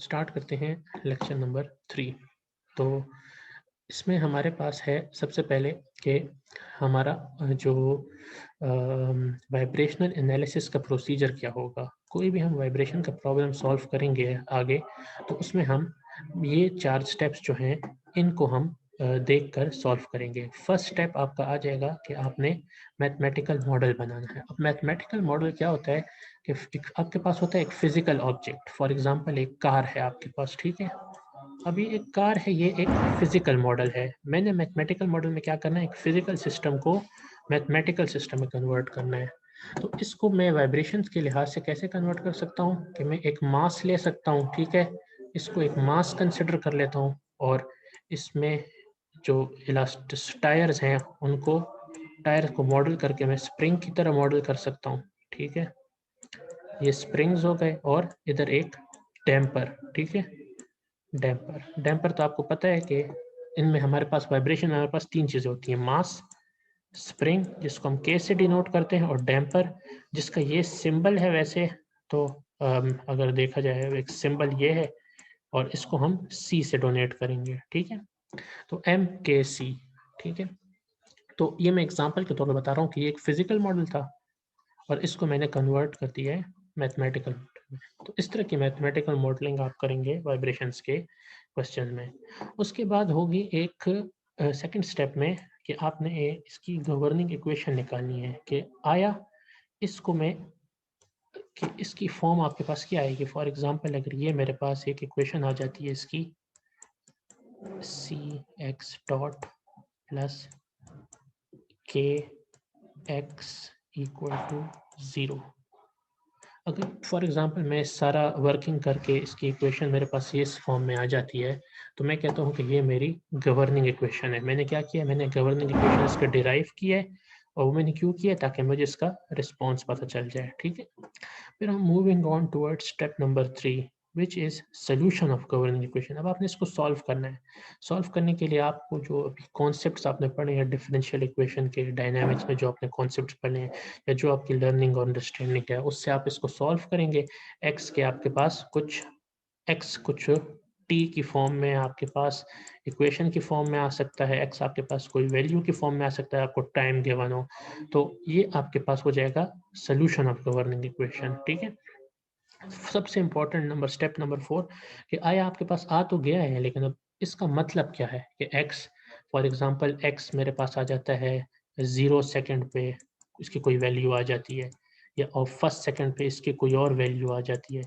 Start करते हैं lecture number 3। तो इसमें हमारे पास है सबसे पहले कि हमारा जो वाइब्रेशनल एनालिसिस का प्रोसीजर क्या होगा। कोई भी हम वाइब्रेशन का प्रॉब्लम सॉल्व करेंगे आगे, तो उसमें हम ये 4 स्टेप्स जो हैं इनको हम देखकर सॉल्व करेंगे। फर्स्ट स्टेप आपका आ जाएगा कि आपने मैथमेटिकल मॉडल बनाना है। अब मैथमेटिकल मॉडल क्या होता है कि आपके पास होता है एक फिजिकल ऑब्जेक्ट। फॉर एग्जांपल एक कार है आपके पास, ठीक है। अभी एक कार है, ये एक फिजिकल मॉडल है। मैंने मैथमेटिकल मॉडल में क्या करना है, एक फिजिकल सिस्टम को मैथमेटिकल सिस्टम में कन्वर्ट करना है। तो इसको मैं वाइब्रेशंस के लिहाज से कैसे कन्वर्ट कर सकता हूँ कि मैं एक मास ले सकता हूँ, ठीक है। इसको एक मास कंसिडर कर लेता हूँ और इसमें जो इलास्टिस टायर्स हैं उनको टायर को मॉडल करके मैं स्प्रिंग की तरह मॉडल कर सकता हूँ, ठीक है। ये स्प्रिंग्स हो गए और इधर एक डैम्पर, ठीक है। डैम्पर तो आपको पता है कि इनमें हमारे पास वाइब्रेशन में हमारे पास 3 चीज़ें होती हैं, मास, स्प्रिंग जिसको हम के से डिनोट करते हैं, और डैम्पर जिसका ये सिंबल है। वैसे तो अगर देखा जाए एक सिंबल ये है और इसको हम सी से डोनेट करेंगे, ठीक है। तो एम के सी, ठीक है। तो ये मैं एग्जांपल के तौर पे बता रहा हूँ कि ये एक फिजिकल मॉडल था और इसको मैंने कन्वर्ट कर दिया है मैथमेटिकल मॉडल में। तो इस तरह की मैथमेटिकल मॉडलिंग आप करेंगे वाइब्रेशंस के क्वेश्चन में। उसके बाद होगी एक सेकंड स्टेप में कि आपने इसकी गवर्निंग इक्वेशन निकालनी है कि आया इसको मैं कि इसकी फॉर्म आपके पास क्या आएगी। फॉर एग्जांपल अगर ये मेरे पास एक इक्वेशन आ जाती है इसकी सी एक्स डॉट प्लस के एक्स इक्वल टू 0। अगर फॉर एग्जांपल मैं सारा वर्किंग करके इसकी इक्वेशन मेरे पास ये इस फॉर्म में आ जाती है, तो मैं कहता हूँ कि ये मेरी गवर्निंग इक्वेशन है। मैंने क्या किया, मैंने गवर्निंग इक्वेशन इसका डिराइव किया है और वो मैंने क्यों किया, ताकि मुझे इसका रिस्पॉन्स पता चल जाए, ठीक है। फिर हम moving on towards step number 3 which is solution of governing equation. अब आपने इसको सॉल्व करना है। सॉल्व करने के लिए आपको जो अभी कॉन्सेप्ट्स आपने पढ़े हैं डिफरेंशियल इक्वेशन के, डायनामिक्स में जो आपने कॉन्सेप्ट्स पढ़े हैं या जो आपकी लर्निंग और अंडरस्टैंडिंग है, उससे आप इसको सॉल्व करेंगे। एक्स के आपके पास कुछ टी की फॉर्म में आपके पास इक्वेशन की फॉर्म में आ सकता है, एक्स आपके पास कोई वैल्यू की फॉर्म में आ सकता है, आपको टाइम गिवन हो, तो ये आपके पास हो जाएगा सोल्यूशन ऑफ गवर्निंग इक्वेशन, ठीक है। सबसे इंपॉर्टेंट नंबर स्टेप नंबर 4 कि आया आपके पास आ तो गया है, लेकिन अब इसका मतलब क्या है कि एक्स, फॉर एग्जांपल एक्स मेरे पास आ जाता है 0 सेकंड पे, इसकी कोई वैल्यू आ जाती है, या और फर्स्ट सेकंड पे इसकी कोई और वैल्यू आ जाती है।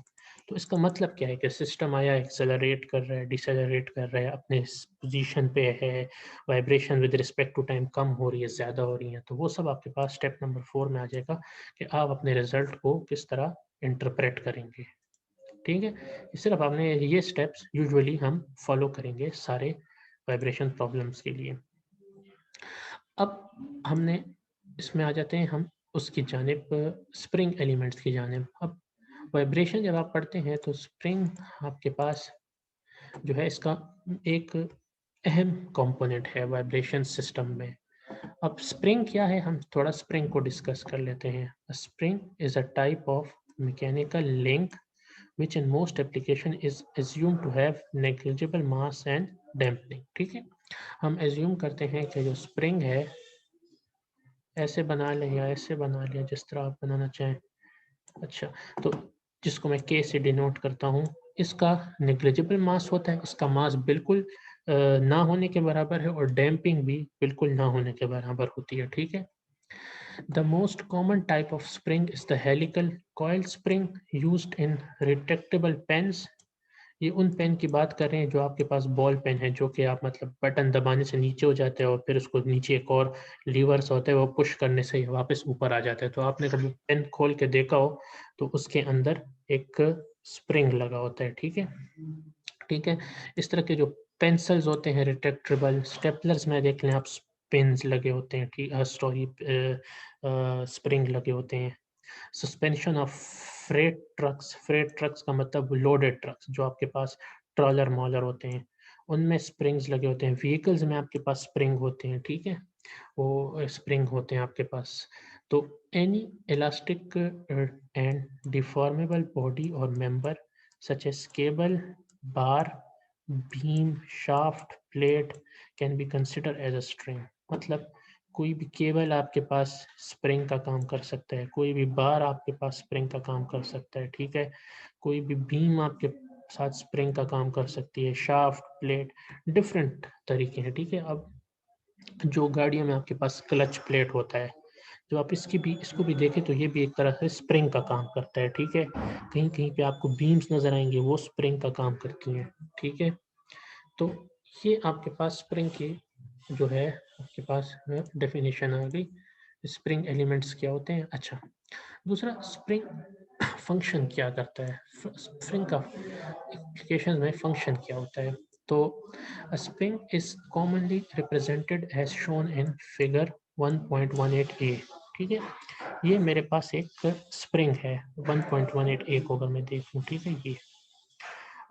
तो इसका मतलब क्या है कि सिस्टम आया एक्सेलरेट कर रहा है, डिसेलरेट कर रहा है, अपने पोजीशन पे है, vibration with respect to time कम हो रही है, ज़्यादा हो रही है। तो वो सब आपके पास स्टेप नंबर 4 में आ जाएगा कि आप अपने रिजल्ट को किस तरह इंटरप्रेट करेंगे, ठीक है। सिर्फ आपने ये स्टेप्स यूजुअली हम फॉलो करेंगे सारे वाइब्रेशन प्रॉब्लम्स के लिए। अब हमने इसमें आ जाते हैं हम उसकी जानिब, स्प्रिंग एलिमेंट्स की जानिब। अब वाइब्रेशन जब आप पढ़ते हैं तो स्प्रिंग आपके पास जो है इसका एक अहम कंपोनेंट है वाइब्रेशन सिस्टम में। अब स्प्रिंग क्या है, हम थोड़ा स्प्रिंग को डिस्कस कर लेते हैं। Spring is a type of mechanical link which in most application is assumed to have negligible mass and damping, ठीक है। हम assume करते हैं कि जो स्प्रिंग है ऐसे बना लें या ऐसे बना लें, जिस तरह आप बनाना चाहें। अच्छा, तो जिसको मैं के से डिनोट करता हूँ, इसका नेग्लिजिबल मास होता है, इसका मास बिल्कुल ना होने के बराबर है और डैम्पिंग भी बिल्कुल ना होने के बराबर होती है, ठीक है। The most common type of spring is the helical coil spring used in retractable pens। ये उन पेन की बात कर रहे हैं जो आपके पास बॉल पेन है, जो कि आप मतलब बटन दबाने से नीचे हो जाते हैं और फिर उसको नीचे एक और लीवर्स होता है, वो पुश करने से वापस ऊपर आ जाता है। तो आपने कभी पेन खोल के देखा हो तो उसके अंदर एक स्प्रिंग लगा होता है, ठीक है, ठीक है। इस तरह के जो पेंसिल्स होते हैं रिट्रैक्टेबल, स्टेपलर्स में देख लें आप, पेन्स लगे होते हैं, ठीक, सॉरी, स्प्रिंग लगे होते हैं। सस्पेंशन ऑफ फ्रेट ट्रक्स का मतलब लोडेड ट्रक्स, जो आपके पास ट्रॉलर मॉलर होते हैं, उनमें स्प्रिंग्स लगे होते हैं। व्हीकल्स में आपके पास स्प्रिंग होते हैं, ठीक है, वो स्प्रिंग होते हैं आपके पास। तो any elastic and deformable body और member such as cable, bar, beam, shaft, plate can be consider as a spring. मतलब कोई भी केबल आपके पास स्प्रिंग का काम कर सकता है, कोई भी बार आपके पास स्प्रिंग का काम कर सकता है, ठीक है। कोई भी बीम आपके साथ स्प्रिंग का काम कर सकती है, शाफ्ट, प्लेट, डिफरेंट तरीके हैं, ठीक है। अब जो गाड़ियों में आपके पास क्लच प्लेट होता है, जो आप इसको भी देखें तो ये भी एक तरह से स्प्रिंग का काम करता है, ठीक है। कहीं कहीं पे आपको बीम्स नजर आएंगे, वो स्प्रिंग का काम करती हैं, ठीक है। तो ये आपके पास स्प्रिंग की जो है आपके पास डेफिनेशन आ गई। स्प्रिंग एलिमेंट्स क्या होते हैं। अच्छा, दूसरा स्प्रिंग फंक्शन क्या करता है, स्प्रिंग का एप्लीकेशन में फंक्शन क्या होता है। तो spring is commonly represented as shown in figure 1.18a, ठीक है। ये मेरे पास एक स्प्रिंग है 1.18a को अगर मैं देखूं, ठीक है। ये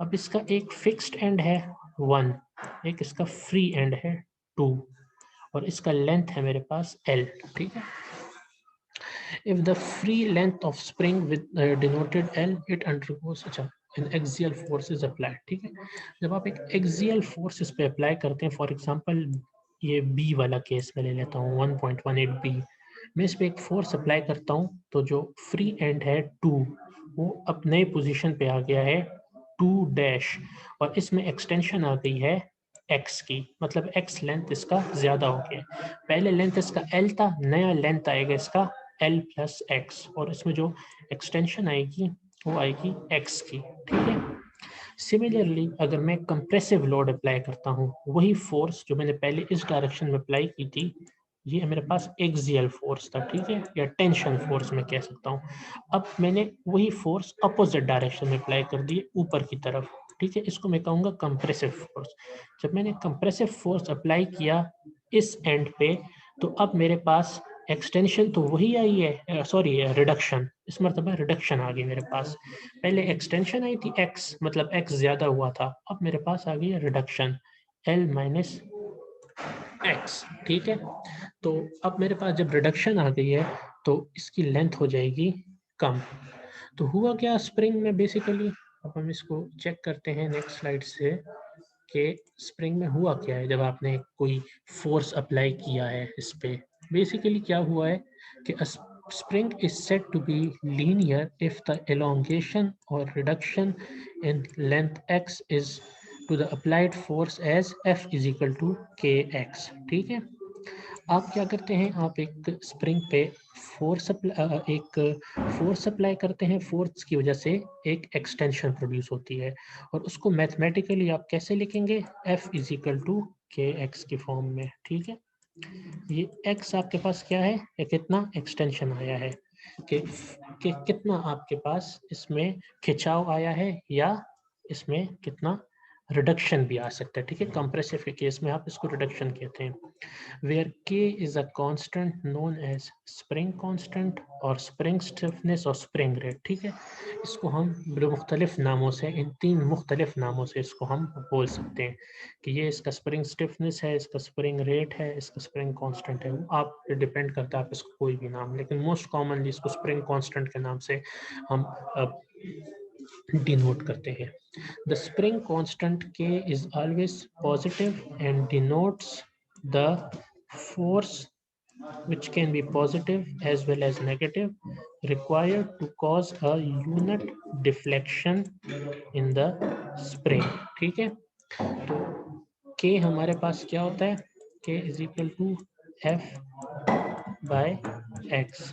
अब इसका एक फिक्स्ड एंड है 1, एक इसका फ्री एंड है 2, और इसका लेंथ है मेरे पास L, ठीक है। If the free length of spring with denoted L, it undergoes an axial force is applied, ठीक है। जब आप एक axial force इस पे अप्लाई करते हैं, फॉर एग्जांपल ये B वाला केस में ले लेता हूँ 1.18B, मैं इस पे एक फोर्स अप्लाई करता हूँ तो जो फ्री एंड है 2 वो अब नए पोजीशन पे आ गया है 2 डैश, और इसमें एक्सटेंशन आ गई है x की, मतलब x लेंथ इसका ज्यादा हो गया। पहले लेंथ इसका L था, नया लेंथ आएगा इसका L प्लस एक्स, और इसमें जो एक्सटेंशन आएगी वो आएगी x की, ठीक है। सिमिलरली अगर मैं कंप्रेसिव लोड अप्लाई करता हूँ, वही फोर्स जो मैंने पहले इस डायरेक्शन में अप्लाई की थी, ये मेरे पास एक्सियल फोर्स था, ठीक है, या टेंशन फोर्स मैं कह सकता हूँ। अब मैंने वही फोर्स अपोजिट डायरेक्शन में अप्लाई कर दी ऊपर की तरफ, ठीक है, इसको मैं कहूँगा कंप्रेसिव फोर्स। जब मैंने कंप्रेसिव फोर्स अप्लाई किया इस एंड पे, तो अब मेरे पास एक्सटेंशन तो वही आई है, सॉरी रिडक्शन, इस मरतबा रिडक्शन आ गई मेरे पास। पहले एक्सटेंशन आई थी x, मतलब x ज्यादा हुआ था, अब मेरे पास आ गई है रिडक्शन L माइनस एक्स, ठीक है। तो अब मेरे पास जब रिडक्शन आ गई है तो इसकी लेंथ हो जाएगी कम। तो हुआ क्या स्प्रिंग में बेसिकली, अब हम इसको चेक करते हैं नेक्स्ट स्लाइड से कि स्प्रिंग में हुआ क्या है जब आपने कोई फोर्स अप्लाई किया है इस पे। बेसिकली क्या हुआ है कि spring is said to be linear if the elongation or reduction in length x is to the applied force as F is equal to kx, ठीक है। आप क्या करते हैं, आप एक स्प्रिंग पे फोर्स अप्लाई करते हैं, फोर्स की वजह से एक एक्सटेंशन प्रोड्यूस होती है, और उसको मैथमेटिकली आप कैसे लिखेंगे, F इज इक्वल टू के एक्स की फॉर्म में, ठीक है। ये x आपके पास क्या है, ये कितना एक्सटेंशन आया है, कि कितना आपके पास इसमें खिंचाव आया है, या इसमें कितना रिडक्शन भी आ सकता है, ठीक है। कंप्रेसिव के केस में आप इसको रिडक्शन कहते हैं। where K is a constant known as spring constant और spring stiffness और spring rate, ठीक है। इसको हम मुख्तलिफ नामों से, इन 3 मुख्तलिफ नामों से इसको हम बोल सकते हैं कि ये इसका spring stiffness है, इसका spring rate है, इसका spring constant है। आप डिपेंड करता है आप इसको कोई भी नाम, लेकिन मोस्ट कॉमनली इसको spring constant के नाम से हम डिनोट करते हैं। The spring constant K is always positive and denotes the force, which can be positive as well as negative, required to cause a unit deflection in the spring, ठीक है। तो K हमारे पास क्या होता है, K is equal to F by X।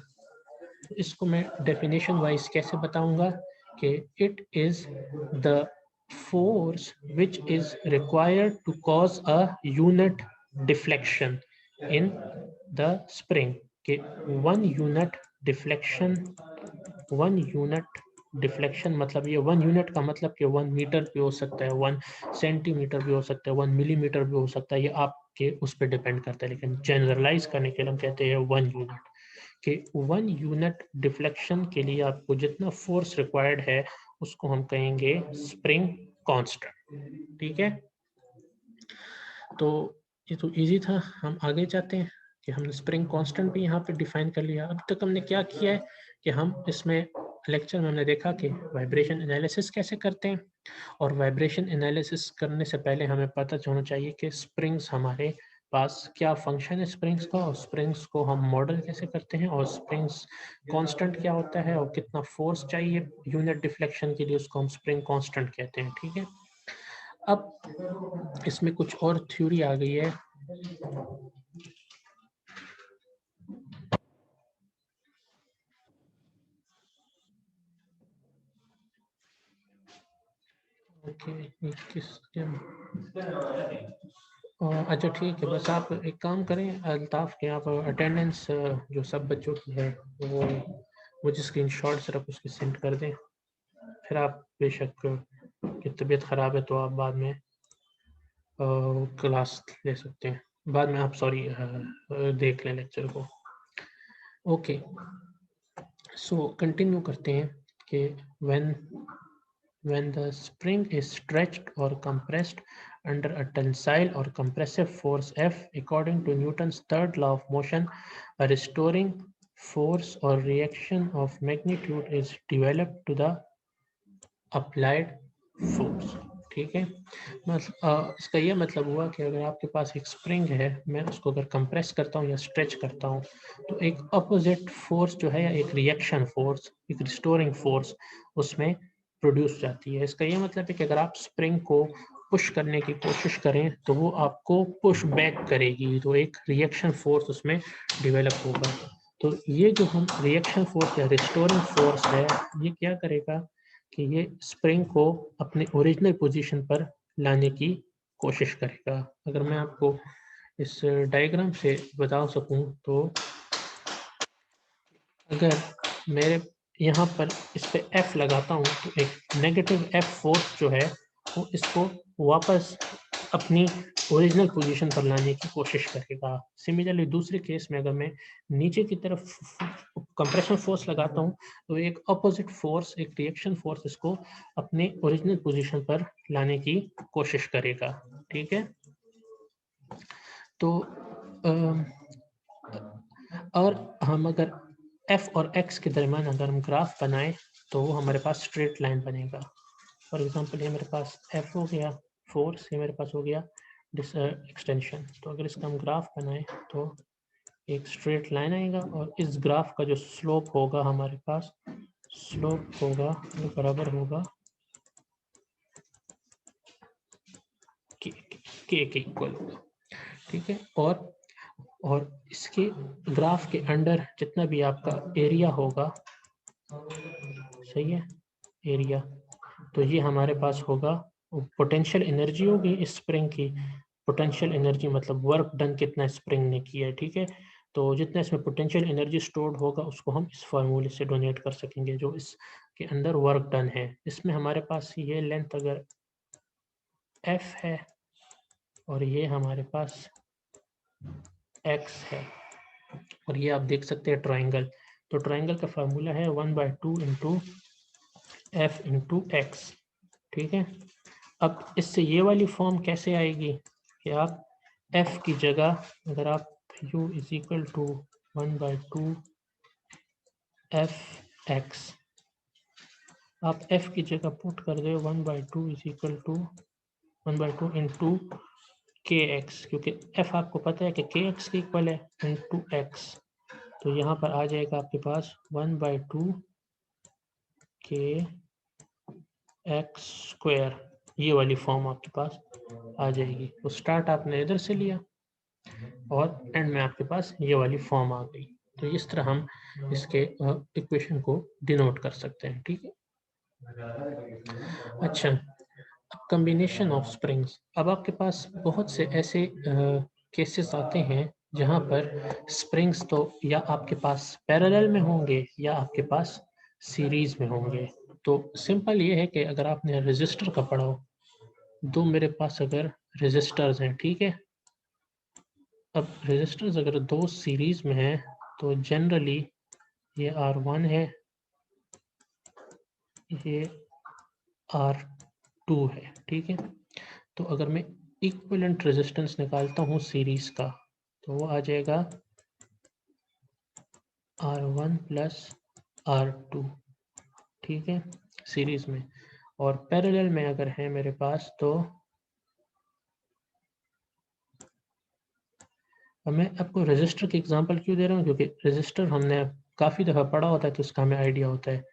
इसको मैं definition wise कैसे बताऊंगा कि it is the force which is required to cause a unit deflection in the spring, के 1 यूनिट डिफ्लेक्शन, 1 यूनिट डिफ्लेक्शन मतलब ये 1 यूनिट का मतलब कि 1 मीटर भी हो सकता है, 1 सेंटीमीटर भी हो सकता है, 1 मिलीमीटर भी हो सकता है, ये आपके उस पर डिपेंड करता है, लेकिन जनरलाइज करने के लिए हम कहते हैं 1 यूनिट। कि 1 यूनिट डिफ्लेक्शन के लिए आपको जितना फोर्स रिक्वायर्ड है उसको हम कहेंगे स्प्रिंग कांस्टेंट, ठीक है। तो ये तो इजी था, हम आगे जाते हैं कि हमने स्प्रिंग कांस्टेंट भी यहाँ पे डिफाइन कर लिया। अब तक हमने क्या किया है कि हम इसमें लेक्चर में हमने देखा कि वाइब्रेशन एनालिसिस कैसे करते हैं, और वाइब्रेशन एनालिसिस करने से पहले हमें पता होना चाहिए कि स्प्रिंग्स हमारे पास क्या फंक्शन है स्प्रिंग्स का, और स्प्रिंग्स को हम मॉडल कैसे करते हैं, और स्प्रिंग्स कांस्टेंट क्या होता है और कितना फोर्स चाहिए यूनिट डिफ्लेक्शन के लिए, उसको हम स्प्रिंग कांस्टेंट कहते हैं। ठीक है, अब इसमें कुछ और थ्योरी आ गई है। ओके, अच्छा ठीक है, बस आप एक काम करें अल्ताफ़ के, आप अटेंडेंस जो सब बच्चों की है वो मुझे स्क्रीनशॉट सिर्फ उसकी सेंड कर दें। फिर आप बेशक की तबीयत ख़राब है तो आप बाद में क्लास ले सकते हैं, बाद में आप सॉरी देख लें लेक्चर को। ओके, सो कंटिन्यू करते हैं कि when the spring is stretched or compressed under a tensile or compressive force F, according to Newton's third law of motion, a restoring force or reaction of magnitude is developed to the applied force। ठीक है, इसका ये मतलब हुआ कि अगर आपके पास एक स्प्रिंग है, मैं उसको अगर कंप्रेस करता हूँ या स्ट्रेच करता हूँ, तो एक अपोजिट फोर्स जो है या एक रिएक्शन फोर्स, एक रिस्टोरिंग फोर्स उसमें प्रोड्यूस जाती है। इसका ये मतलब है कि अगर आप स्प्रिंग को पुश करने की कोशिश करें तो वो आपको पुश बैक करेगी, तो एक रिएक्शन फोर्स उसमें डेवलप होगा। तो ये जो हम रिएक्शन फोर्स या रिस्टोरिंग फोर्स है, ये क्या करेगा कि ये स्प्रिंग को अपने ओरिजिनल पोजीशन पर लाने की कोशिश करेगा। अगर मैं आपको इस डायग्राम से बता सकूं तो अगर मेरे यहाँ पर इस पे F लगाता हूँ तो एक नेगेटिव F फोर्स जो है वो इसको वापस अपनी ओरिजिनल पोजीशन पर लाने की कोशिश करेगा। सिमिलरली दूसरे केस में अगर मैं नीचे की तरफ कंप्रेशन फोर्स लगाता हूँ तो एक अपोजिट फोर्स, एक रिएक्शन फोर्स इसको अपने ओरिजिनल पोजीशन पर लाने की कोशिश करेगा। ठीक है, तो और हम अगर F और X के दरमियान अगर हम ग्राफ बनाएं तो वो हमारे पास स्ट्रेट लाइन बनेगा। फॉर एग्जांपल ये मेरे पास F हो गया फोर्स, ये मेरे पास हो गया एक्सटेंशन। तो अगर इसका हम ग्राफ बनाएं तो एक स्ट्रेट लाइन आएगा, और इस ग्राफ का जो स्लोप होगा हमारे पास, स्लोप होगा वो बराबर होगा के के इक्वल होगा। ठीक है, और इसके ग्राफ के अंडर जितना भी आपका एरिया होगा, सही है, एरिया, तो ये हमारे पास होगा पोटेंशियल एनर्जी होगी इस स्प्रिंग की। पोटेंशियल एनर्जी मतलब वर्क डन कितना स्प्रिंग ने किया है। ठीक है, तो जितना इसमें पोटेंशियल एनर्जी स्टोर्ड होगा उसको हम इस फार्मूले से डोनेट कर सकेंगे जो इसके अंदर वर्क डन है। इसमें हमारे पास ये लेंथ अगर F है और ये हमारे पास X है, और ये आप देख सकते हैं ट्राइंगल, तो ट्राइंगल का फार्मूला है 1/2 इंटू F इंटू एक्स। ठीक है, अब इससे ये वाली फॉर्म कैसे आएगी कि आप F की जगह अगर आप U is equal to 1/2 Fx, आप F की जगह पुट कर दे 1/2 is equal to 1/2 into kx, क्योंकि F आपको पता है कि kx के इक्वल है इंटू x, तो यहाँ पर आ जाएगा आपके पास 1/2 kx स्क्वायर, ये वाली फॉर्म आपके पास आ जाएगी। तो स्टार्ट आपने इधर से लिया और एंड में आपके पास ये वाली फॉर्म आ गई। तो इस तरह हम इसके इक्वेशन को डिनोट कर सकते हैं। ठीक है, अच्छा, अब कम्बिनेशन ऑफ स्प्रिंग्स। अब आपके पास बहुत से ऐसे केसेस आते हैं जहां पर स्प्रिंग्स तो या आपके पास पैरेलल में होंगे या आपके पास सीरीज में होंगे। तो सिंपल ये है कि अगर आपने रेजिस्टर का पढ़ा हो, दो मेरे पास अगर रेजिस्टर्स हैं, ठीक है, अब रेजिस्टर्स अगर दो सीरीज में हैं तो जनरली ये R1 है, ये R2 है। ठीक है, तो अगर मैं इक्विवेलेंट रेजिस्टेंस निकालता हूँ सीरीज का तो वो आ जाएगा R1 प्लस R2। ठीक है, सीरीज में। और पैरेलल में अगर है मेरे पास तो मैं आपको रजिस्टर के एग्जांपल क्यों दे रहा हूँ, क्योंकि रजिस्टर हमने काफ़ी दफ़ा पढ़ा होता है तो उसका हमें आइडिया होता है,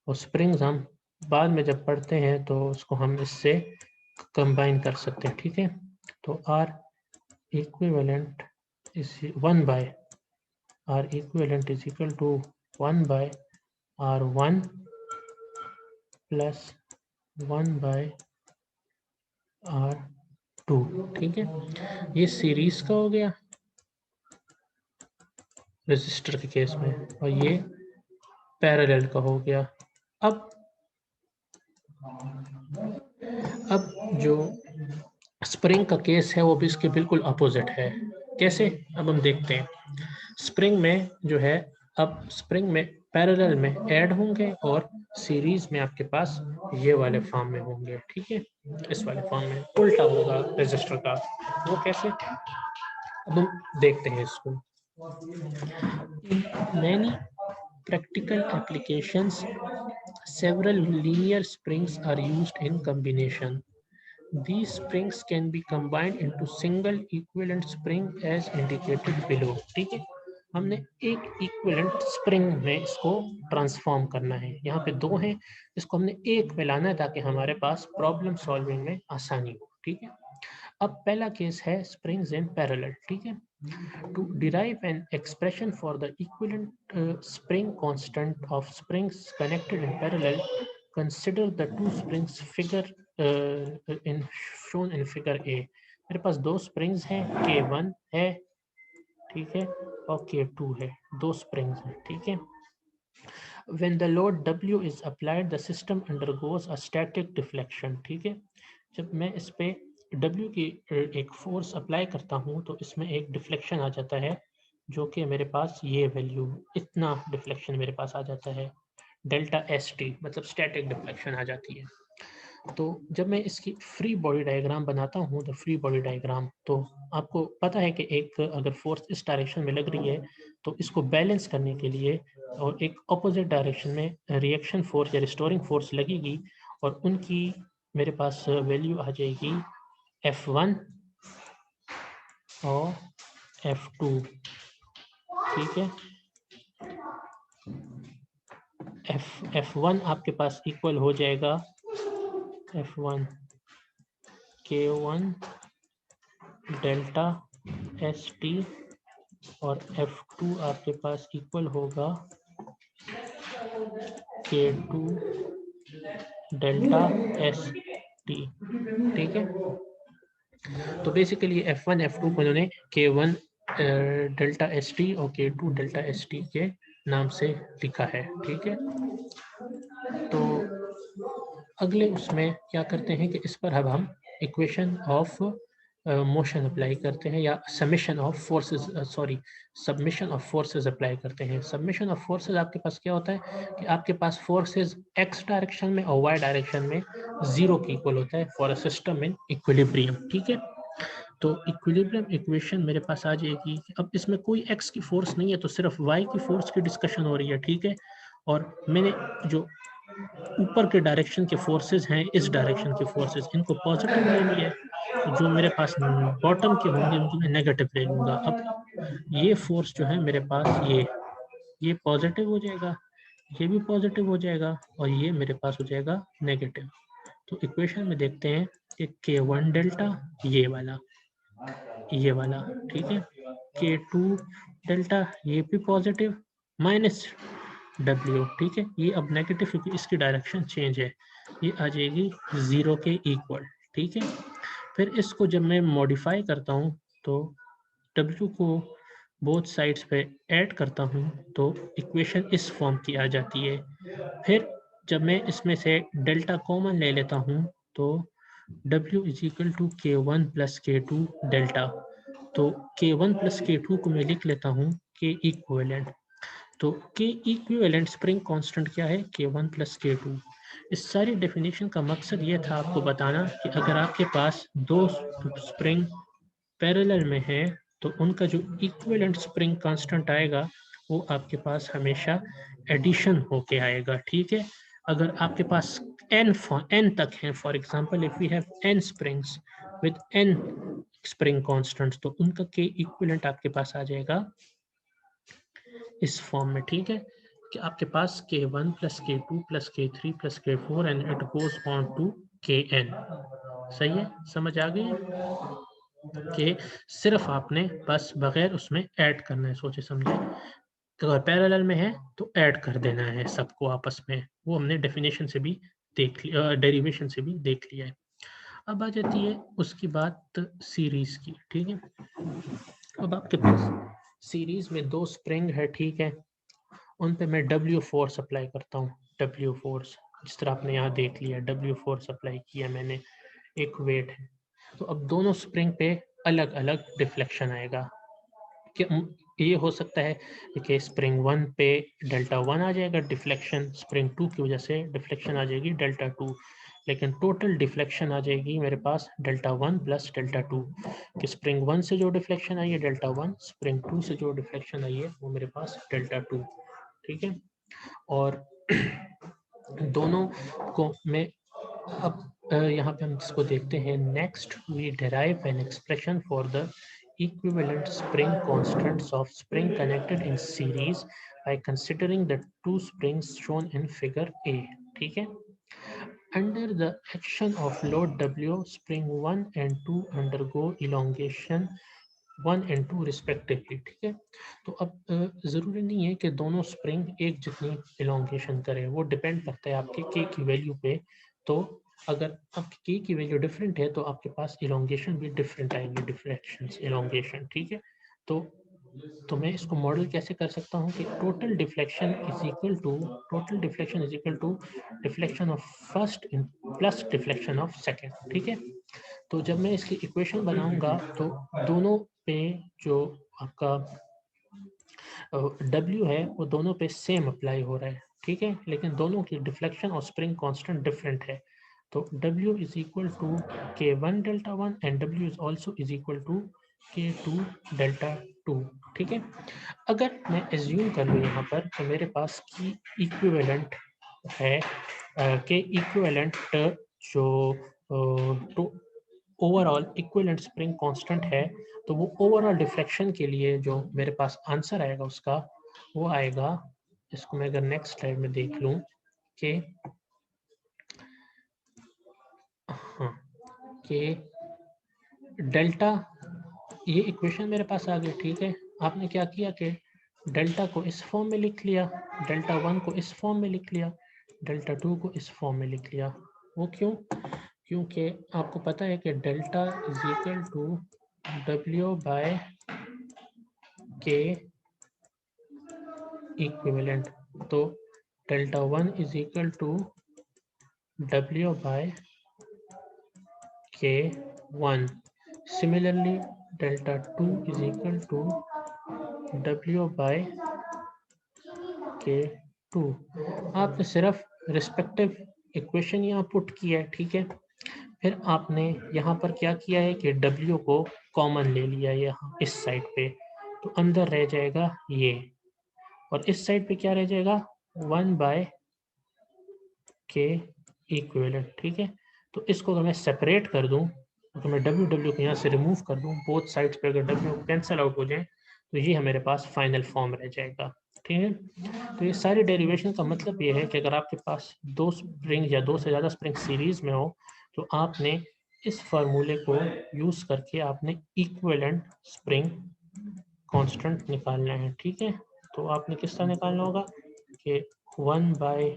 और स्प्रिंग्स हम बाद में जब पढ़ते हैं तो उसको हम इससे कंबाइन कर सकते हैं। ठीक है, तो R equivalent is 1/R is equal to 1/R1 plus 1/R2। ठीक है, ये सीरीज का हो गया रजिस्टर के केस में, और ये पैरेलल का हो गया। अब जो स्प्रिंग का केस है वो भी इसके बिल्कुल अपोजिट है। कैसे, अब हम देखते हैं। स्प्रिंग में जो है, अब स्प्रिंग में पैरेलल में ऐड होंगे और सीरीज में आपके पास ये वाले फॉर्म में होंगे। ठीक है, इस वाले फॉर्म में उल्टा होगा रजिस्टर का। वो कैसे, अब हम देखते हैं इसको। Many practical applications, several linear springs are used in combination. These springs can be combined into single equivalent spring as indicated below. ठीक है, हमने एक इक्विवेलेंट स्प्रिंग में इसको ट्रांसफॉर्म करना है। यहाँ पे दो हैं, इसको हमने एक में लाना है ताकि हमारे पास प्रॉब्लम सॉल्विंग में आसानी हो। ठीक है, अब पहला केस है स्प्रिंग्स इन पैरेलल। ठीक है, to derive an expression for the equivalent spring constant of springs connected in parallel, consider the two springs figure shown in figure A. मेरे पास दो springs हैं, K1 है, ठीक है, और K2 है, दो springs हैं। ठीक है, when the load W is applied, the system undergoes a static deflection. ठीक है, जब मैं इस पे W की एक फोर्स अप्लाई करता हूँ तो इसमें एक डिफ्लेक्शन आ जाता है, जो कि मेरे पास ये वैल्यू, इतना डिफ्लेक्शन मेरे पास आ जाता है, डेल्टा ST, मतलब स्टैटिक डिफ्लेक्शन आ जाती है। तो जब मैं इसकी फ्री बॉडी डायग्राम बनाता हूँ, तो फ्री बॉडी डायग्राम, तो आपको पता है कि एक अगर फोर्स इस डायरेक्शन में लग रही है तो इसको बैलेंस करने के लिए और एक ऑपोजिट डायरेक्शन में रिएक्शन फोर्स या रिस्टोरिंग फोर्स लगेगी, और उनकी मेरे पास वैल्यू आ जाएगी F1 और F2। ठीक है, F1 आपके पास इक्वल हो जाएगा F1 K1 डेल्टा ST, और F2 आपके पास इक्वल होगा K2 डेल्टा ST। ठीक है, तो बेसिकली F1 F2 को उन्होंने K1 डेल्टा ST और K2 डेल्टा ST के नाम से लिखा है। ठीक है, तो अगले उसमें क्या करते हैं कि इस पर अब हम इक्वेशन ऑफ मोशन अप्लाई करते हैं, या summation of forces, submission of forces apply करते हैं। सबमिशन ऑफ फोर्सेस आपके पास क्या होता है कि आपके पास फोर्सेस x डायरेक्शन में और y डायरेक्शन में 0 के इक्वल होता है for a system in equilibrium. ठीक है, तो इक्विलिब्रियम इक्वेशन मेरे पास आ जाएगी। अब इसमें कोई x की फोर्स नहीं है, तो सिर्फ y की फोर्स की डिस्कशन हो रही है। ठीक है, और मैंने जो ऊपर के डायरेक्शन के फोर्सेस हैं, इस डायरेक्शन के फोर्सेस, इनको पॉजिटिव ले लिया है, जो मेरे पास बॉटम के होंगे उनको मैं नेगेटिव ले लूँगा। अब ये फोर्स जो है मेरे पास, ये पॉजिटिव हो जाएगा, ये भी पॉजिटिव हो जाएगा, और ये मेरे पास हो जाएगा नेगेटिव। तो इक्वेशन में देखते हैं कि K1 डेल्टा ये वाला, ठीक है, K2 डेल्टा ये भी पॉजिटिव माइनस W। ठीक है, ये अब नेगेटिव क्योंकि इसकी डायरेक्शन चेंज है, ये आ जाएगी 0 के इक्वल। ठीक है, फिर इसको जब मैं मॉडिफाई करता हूँ तो W को बोथ साइड्स पे ऐड करता हूँ तो इक्वेशन इस फॉर्म की आ जाती है। फिर जब मैं इसमें से डेल्टा कॉमन ले लेता हूँ तो W is equal to K1 plus K2 delta. तो K1 प्लस K2 को मैं लिख लेता हूँ K इक्विवेलेंट। तो K इक्विवेलेंट स्प्रिंग कांस्टेंट क्या है, K1 प्लस K2। इस सारी डेफिनेशन का मकसद ये था आपको बताना कि अगर आपके पास दो स्प्रिंग पैरेलल में है तो उनका जो इक्विवेलेंट स्प्रिंग कांस्टेंट आएगा वो आपके पास हमेशा एडिशन होके आएगा। ठीक है, अगर आपके पास n तक है, for example if we have n springs with n spring constants, तो उनका k इक्विवेलेंट आपके पास आ जाएगा इस फॉर्म में, ठीक है, कि आपके पास k1 plus k2 plus k3 plus k4 and it goes on to kn। सही है, समझ आ गई कि सिर्फ आपने बस बगैर उसमें ऐड करना है, सोचे समझे। तो अगर पैरेलल में है तो ऐड कर देना है सबको आपस में, वो हमने डेफिनेशन से भी देख लिया, डेरिवेशन से भी देख लिया है। अब आ जाती है उसकी बात सीरीज की, ठीक है। अब आपके पास सीरीज में 2 स्प्रिंग है, ठीक है, उन पे मैं W फोर्स अप्लाई करता हूँ। W फोर्स जिस तरह आपने यहाँ देख लिया, W फोर्स अप्लाई किया मैंने, एक वेट है। तो अब दोनों स्प्रिंग पे अलग अलग डिफ्लेक्शन आएगा। कि ये हो सकता है कि स्प्रिंग 1 पे डेल्टा 1 आ जाएगा डिफ्लेक्शन, स्प्रिंग 2 की वजह से डिफ्लेक्शन आ जाएगी डेल्टा 2, लेकिन टोटल डिफ्लेक्शन आ जाएगी मेरे पास डेल्टा 1 प्लस डेल्टा 2, कि स्प्रिंग 1 से जो डिफ्लेक्शन आई है डेल्टा 1, स्प्रिंग 2 से जो डिफ्लेक्शन आई है वो मेरे पास डेल्टा 2, ठीक है। और दोनों को मैं अब यहाँ पे हम इसको देखते हैं। Next we derive an expression for the equivalent spring constants of spring connected in series by considering the two springs shown in figure A, ठीक है। Under the action of load W, spring 1 and 2 undergo elongation 1 and 2 respectively, ठीक है। तो अब ज़रूरी नहीं है कि दोनों स्प्रिंग एक जितनी elongation करें, वो डिपेंड करता है आपके k की वैल्यू पे। तो अगर आपकी k की वैल्यू डिफरेंट है तो आपके पास elongation भी डिफरेंट आएंगे, डिफ्लेक्शंस, elongation, ठीक है। तो मैं इसको मॉडल कैसे कर सकता हूँ कि total deflection is equal to deflection of first plus deflection of second, ठीक है। तो जब मैं इसकी इक्वेशन बनाऊंगा तो दोनों पे जो आपका W है वो दोनों पे सेम अप्लाई हो रहा है, ठीक है, लेकिन दोनों की डिफ्लेक्शन और स्प्रिंग कांस्टेंट डिफरेंट है। तो W is equal to K1 delta 1 and W is also is equal to K2 delta 2, ठीक है। अगर मैं एज्यूम कर लूँ यहाँ पर तो मेरे पास की इक्विवेलेंट है, के इक्विवेलेंट जो ओवरऑल इक्विवेलेंट स्प्रिंग कांस्टेंट है, तो वो ओवरऑल डिफ्लेक्शन के लिए जो मेरे पास आंसर आएगा उसका, वो आएगा, इसको मैं अगर नेक्स्ट स्लाइड में देख लूँ कि हाँ, कि डेल्टा, ये इक्वेशन मेरे पास आ गई, ठीक है। आपने क्या किया कि डेल्टा को इस फॉर्म में लिख लिया, डेल्टा 1 को इस फॉर्म में लिख लिया, डेल्टा 2 को इस फॉर्म में लिख लिया। वो क्यों? क्योंकि आपको पता है कि delta is equal to W by K equivalent, तो delta 1 is equal to W by K1, similarly delta 2 is equal to W by K2। आपने सिर्फ रिस्पेक्टिव इक्वेशन यहाँ पुट किया है, ठीक है। फिर आपने यहाँ पर क्या किया है कि W को कॉमन ले लिया यहाँ इस साइड पे, तो अंदर रह जाएगा ये, और इस साइड पे क्या रह जाएगा 1 बाय के इक्विवेलेंट, ठीक है। तो इसको अगर मैं सेपरेट कर दूं, तो मैं W को यहाँ से रिमूव कर दूं, बोथ साइड्स पे अगर W कैंसिल आउट हो जाए तो ये हमारे पास फाइनल फॉर्म रह जाएगा, ठीक है। तो ये सारी डेरिवेशन का मतलब ये है कि अगर आपके पास 2 स्प्रिंग या 2 से ज़्यादा स्प्रिंग सीरीज में हो तो आपने इस फार्मूले को यूज़ करके आपने इक्विवेलेंट स्प्रिंग कांस्टेंट निकालना है, ठीक है। तो आपने किस तरह निकालना होगा कि 1 बाय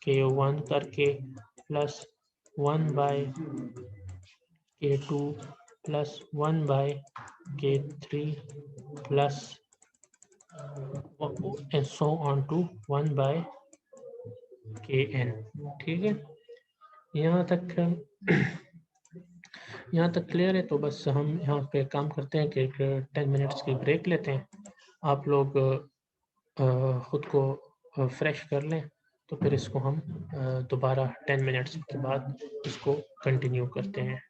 K1 करके plus 1 by K2 plus 1 by K3 plus and so on to 1 by Kn, ठीक है। यहाँ तक यहाँ तक क्लियर है। तो बस हम यहाँ पे काम करते हैं कि 10 मिनट्स की ब्रेक लेते हैं, आप लोग खुद को फ्रेश कर लें, तो फिर इसको हम दोबारा 10 मिनट्स के बाद इसको कंटिन्यू करते हैं।